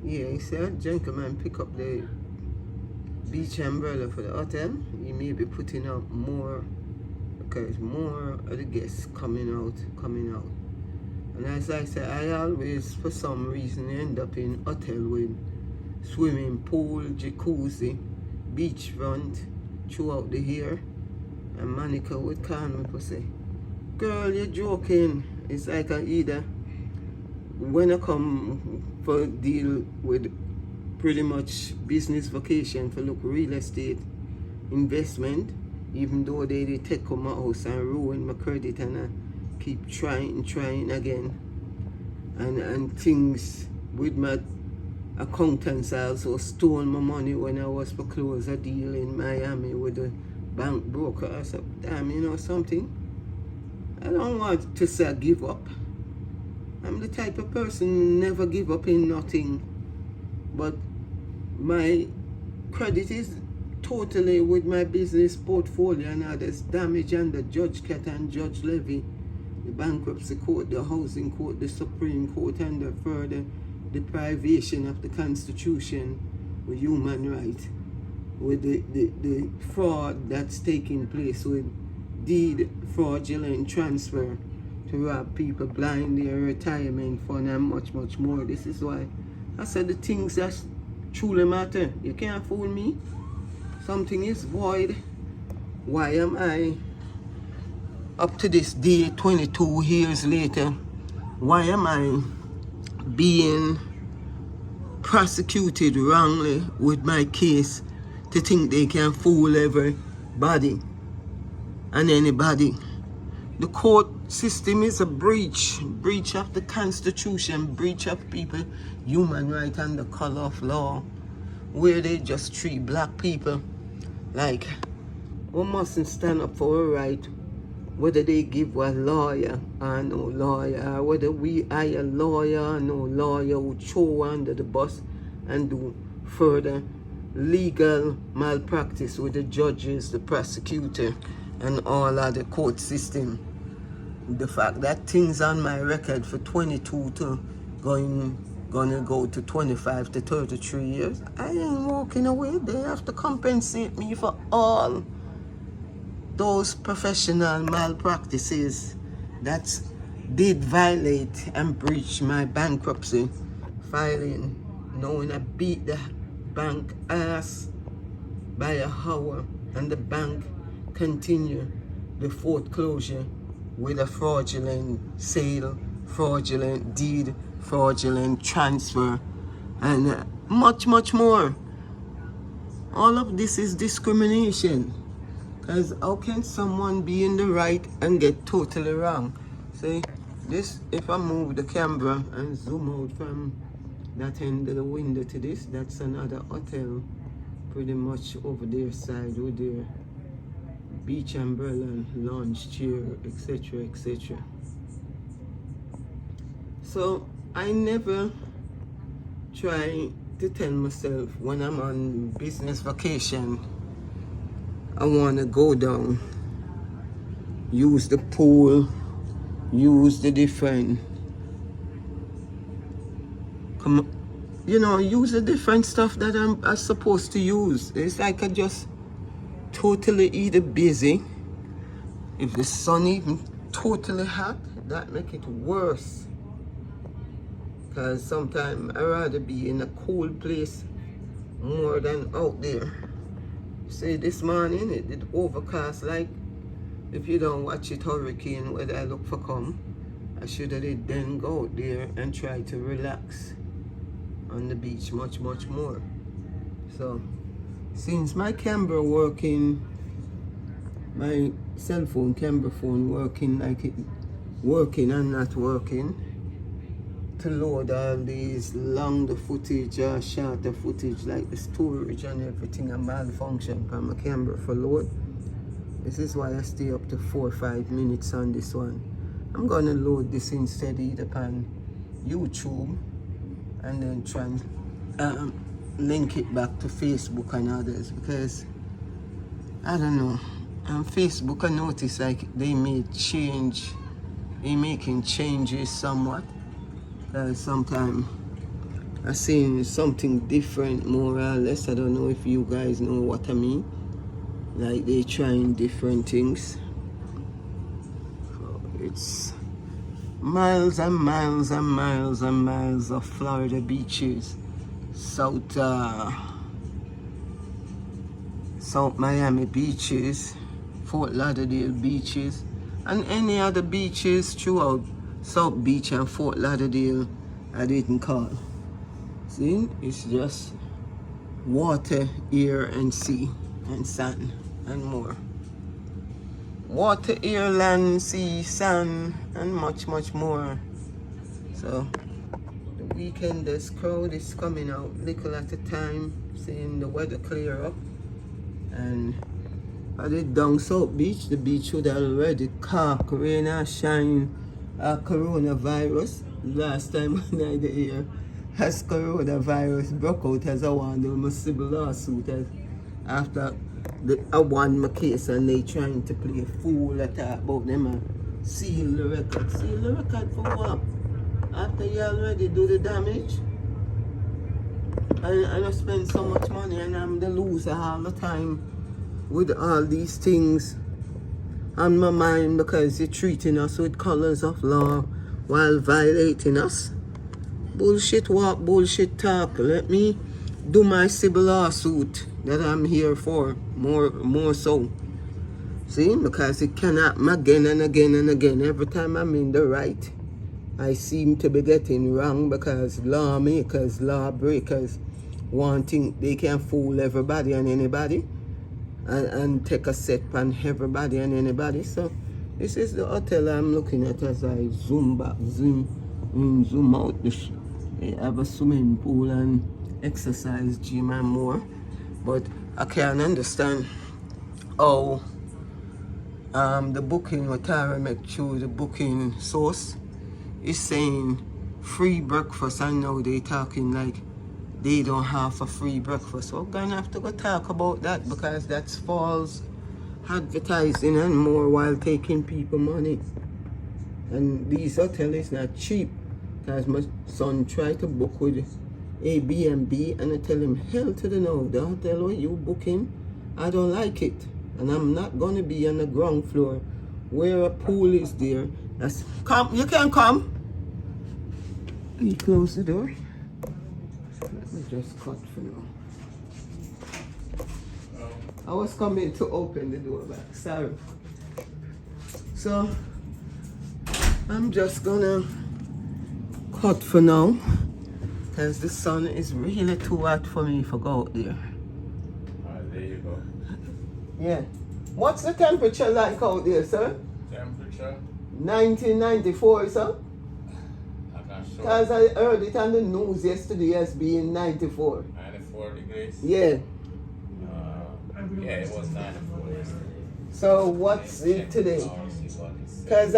Yeah, he said a gentleman pick up the beach umbrella for the hotel. He may be putting out more because more of the guests coming out. And as I say, I always, for some reason, end up in hotel with swimming pool, jacuzzi, beachfront throughout the year. And Monica would call me and say, girl, you're joking. It's like I either when I come for deal with pretty much business vacation for look real estate investment, even though they take up my house and ruin my credit, and I keep trying again. And things with my accountants also stole my money when I was for close a deal in Miami with the bank broker. I said, damn, you know something? I don't want to say I give up. I'm the type of person never give up in nothing. But my credit is totally with my business portfolio and others damaged under Judge Cat and Judge Levy, the bankruptcy court, the housing court, the Supreme Court, and the further deprivation of the Constitution with human rights, with the fraud that's taking place with deed fraudulent transfer to rob people blind their retirement fund and much more. This is why I said the things that truly matter. You can't fool me. Something is void. Why am I up to this day, 22 years later, why am I being prosecuted wrongly with my case to think they can fool everybody and anybody? The court system is a breach of the Constitution, breach of people, human right and the color of law, where they just treat black people like we mustn't stand up for a right, whether they give a lawyer or no lawyer, or whether we hire a lawyer or no lawyer who throw under the bus and do further legal malpractice with the judges, the prosecutor, and all of the court system. The fact that things on my record for 22 to gonna go to 25 to 33 years, I ain't walking away. They have to compensate me for all those professional malpractices that did violate and breach my bankruptcy filing, knowing I beat the bank ass by a hour, and the bank continue the foreclosure with a fraudulent sale, fraudulent deed, fraudulent transfer, and much more. All of this is discrimination. Because how can someone be in the right and get totally wrong? See, this, if I move the camera and zoom out from that end of the window to this, that's another hotel pretty much over their side with their beach umbrella, lounge chair, etc. So I never try to tell myself when I'm on business vacation I want to go down, use the pool, use the different, use the different stuff that I'm supposed to use. It's like I just totally either busy. If the sun even totally hot, that make it worse. Because sometimes I'd rather be in a cool place more than out there. See, this morning it did overcast, like if you don't watch it hurricane whether I look for come. I should have then go out there and try to relax on the beach much more. So since my camera working, my cell phone camera phone working like it working and not working, to load all these longer footage or shorter footage, like the storage and everything, a malfunction from my camera for load. This is why I stay up to 4 or 5 minutes on this one. I'm gonna load this instead either on YouTube and then try and link it back to Facebook and others, because I don't know, on Facebook I notice like they making changes somewhat. Sometimes I seen something different, more or less. I don't know if you guys know what I mean. Like they trying different things. So it's miles and miles and miles and miles of Florida beaches. South Miami beaches, Fort Lauderdale beaches, and any other beaches throughout South Beach and Fort Lauderdale I didn't call. See, it's just water, air, and sea, and sun, and more. Water, air, land, sea, sun, and much, much more. So, the weekend, this crowd is coming out little at a time, seeing the weather clear up. And I did down South Beach, the beach would already caught rain and shine coronavirus. Last time when I did here, as coronavirus broke out, as I won my civil lawsuit after I won my case, and they trying to play a fool attack about them and seal the record. Seal the record for what? After you already do the damage? And I spend so much money and I'm the loser all the time with all these things on my mind because you're treating us with colors of law while violating us. Bullshit walk, bullshit talk. Let me do my civil lawsuit that I'm here for, more so. See, because it can happen again and again and again. Every time I'm in the right, I seem to be getting wrong because lawmakers, lawbreakers wanting they can fool everybody and anybody and take a set on everybody and anybody. So this is the hotel I'm looking at as I zoom back, zoom out. They have a swimming pool and exercise gym and more. But I can't understand how the booking, what I make through the booking source is saying free breakfast, and now they talking like they don't have a free breakfast. So we're gonna have to go talk about that because that's false advertising and more while taking people money. And these hotels is not cheap. Because my son tried to book with Airbnb and I tell him, hell to the no, the hotel where you booking, I don't like it. And I'm not gonna be on the ground floor where a pool is there. That's come, you can come. You close the door. Let me just cut for now. I was coming to open the door back, sorry. So I'm just gonna cut for now because the sun is really too hot for me to go out there. Alright, there you go. Yeah. What's the temperature like out there, sir? Temperature? 1994, sir? I'm not sure. Because I heard it on the news yesterday as being 94. 94 degrees? Yeah. Yeah, it was 94 yesterday. So what's it today? Because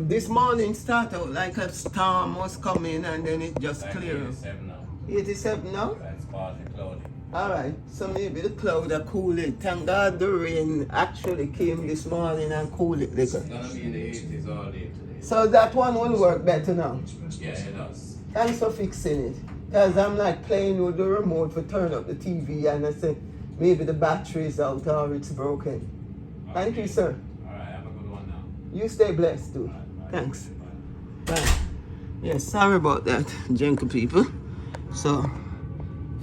this morning started out like a storm was coming and then it just cleared. 87 now. 87 now? That's partly cloudy. Alright, so maybe the cloud are cool it. Thank God the rain actually came this morning and cooled it little. It's gonna be in the 80s all day today. So that one will work better now. Yeah, it does. Thanks for fixing it. Because I'm like playing with the remote for turn up the TV and I say maybe the battery is out or it's broken. Thank you, sir. Alright, have a good one now. You stay blessed too. Thanks. Bye. Yeah, sorry about that, jungle people. So,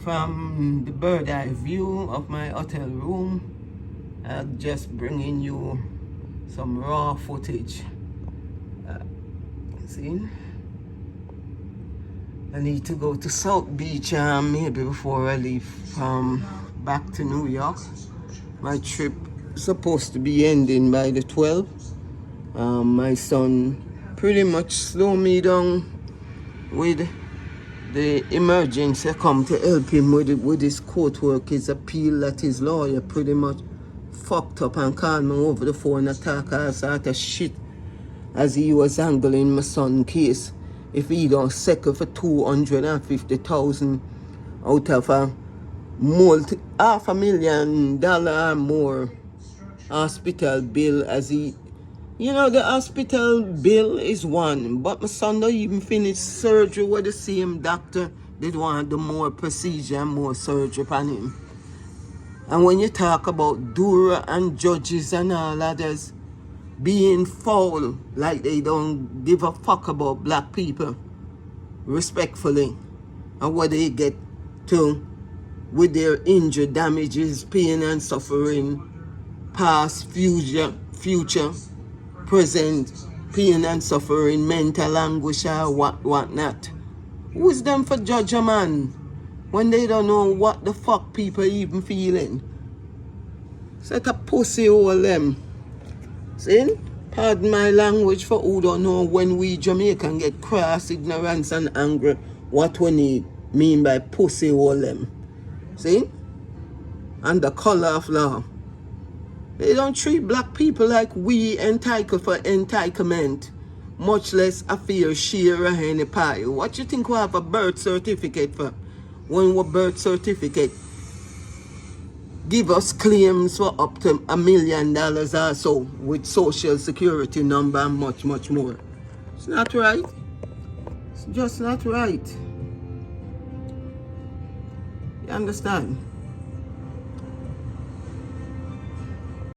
from the bird eye view of my hotel room, I'm just bringing you some raw footage. See? I need to go to South Beach maybe before I leave back to New York. My trip is supposed to be ending by the 12th. My son pretty much slowed me down with the emergency. I come to help him with his court work, his appeal that his lawyer pretty much fucked up and called me over the phone, attack all sort of shit as he was handling my son's case. If he don't settle for $250,000 out of a $500,000 or more hospital bill as he You know, the hospital bill is one, but my son don't even finish surgery with the same doctor. They want the more procedure and more surgery on him. And when you talk about Dura and judges and all others being foul, like they don't give a fuck about black people, respectfully, and what they get to with their injury, damages, pain and suffering, past, future, present, pain and suffering, mental anguish or what not. Who's them for judge a man when they don't know what the fuck people even feeling? Set a pussy all them. See? Pardon my language for who don't know when we Jamaican get cross, ignorance and angry, what we need mean by pussy all them. See? And the color of law. They don't treat black people like we entitled for entitlement, much less a fair share of any pie. What you think we have a birth certificate for? When we birth certificate give us claims for up to $1 million or so with social security number and much more. It's not right. It's just not right. You understand?